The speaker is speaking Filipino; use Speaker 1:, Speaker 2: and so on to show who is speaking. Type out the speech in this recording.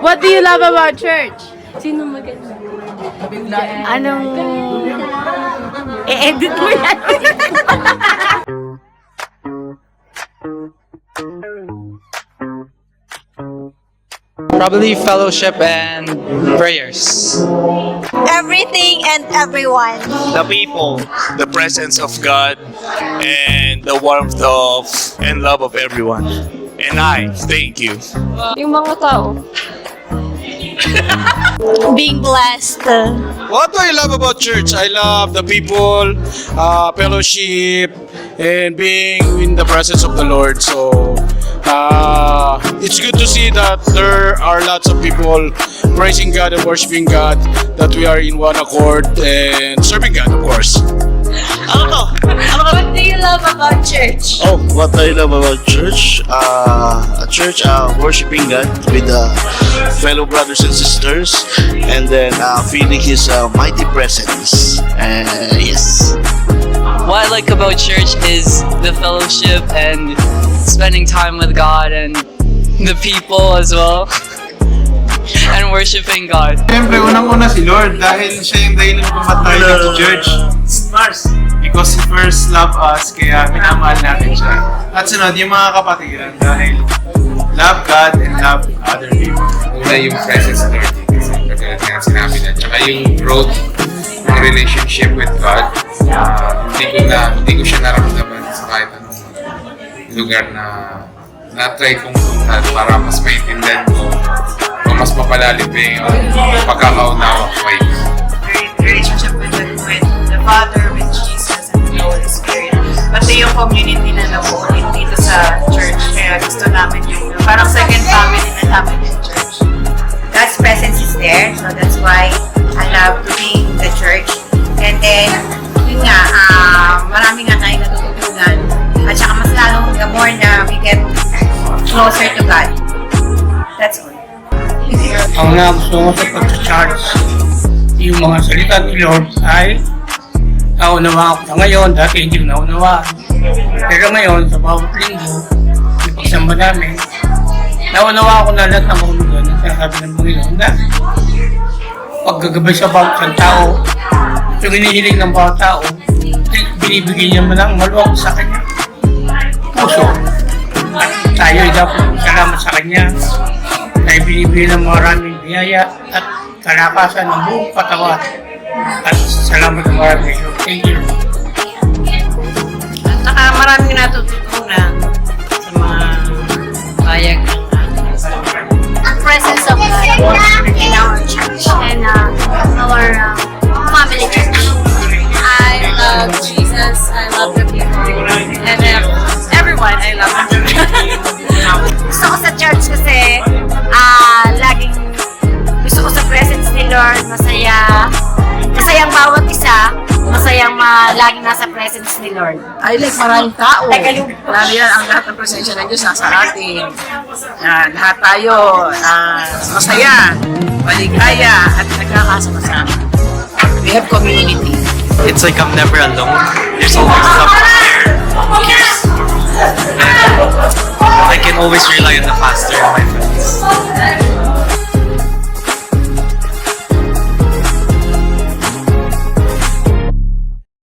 Speaker 1: What do you love about church? Sino maganda? Anong... E-edit mo yan.
Speaker 2: Probably fellowship and prayers.
Speaker 3: Everything and everyone.
Speaker 4: The people, the presence of God, and the warmth of and love of everyone. And I thank you.
Speaker 1: Yung mga tao.
Speaker 3: Being blessed.
Speaker 4: What do I love about church? I love the people, fellowship, and being in the presence of the Lord. So it's good to see that there are lots of people praising God and worshiping God, that we are in one accord and serving God, of course.
Speaker 3: What do you love about church?
Speaker 5: Oh, what I love about church? A church worshiping God with fellow brothers and sisters, and then feeling His mighty presence. Yes.
Speaker 6: What I like about church is the fellowship and spending time with God and the people as well. And worshiping God.
Speaker 7: Siyempre, unang-una si Lord dahil siya yung dahilan kung ba't tayo nag church. Because He first loved us, kaya minamahal natin siya. At sunod, yung mga kapatiran dahil love God and love other people.
Speaker 8: Una yung presence of Lord, kasi katulad nga sinabi na. Tsaka yung growth ng relationship with God. Hindi ko siya naramdaman sa kahit anong lugar na na-try kong puntahan para mas maintindihan ko o mas mapalalim pa yung pagkakaunawa ko kay God.
Speaker 9: Relationship with the Father, with Jesus, and the Holy Spirit. Pati yung community na nabuo dito sa church. Kaya gusto namin yung parang second family na namin yung church.
Speaker 10: God's presence is there, so that's why I love to be in the church. And then, yun nga, marami nga tayong natututunan. At saka mas lalong the more na we get closer to God. That's all.
Speaker 11: Ang gusto ko sa pag-charge, yung mga salita ni Lord ay naunawa ko na ngayon, dati hindi ko naunawa. Pero ngayon, sa bawat linggo, yung pagsamba namin, naunawa ko na lahat ng mahulugan na sinasabi ng Panginoon na paggagabay sa bawat isang tao, yung hinihiling ng bawat tao, binibigyan niya man ang maluwag sa kanya puso. At tayo ay dapat salamat sa kanya. Tayo binibigyan ng maraming biyaya at kalakasan ng buong katawan. At salamat ng maraming. Thank you.
Speaker 9: At maraming natututunan sa mga bayag ng
Speaker 3: Presence of God in our church and our family church. I love Jesus, I love the people, and everyone, I love them. Gusto ko sa church kasi laging gusto ko sa presence ni Lord, masayang bawat isa, masayang laging nasa presence ni Lord.
Speaker 9: I like maraming tao. Lalo yan ang lahat ng presensya ng Diyos nasa atin. Lahat tayo masaya, maligaya, at nagkakasama-sama. We have community.
Speaker 2: It's like I'm never alone. There's always someone there who cares. And I can always rely on the pastor in my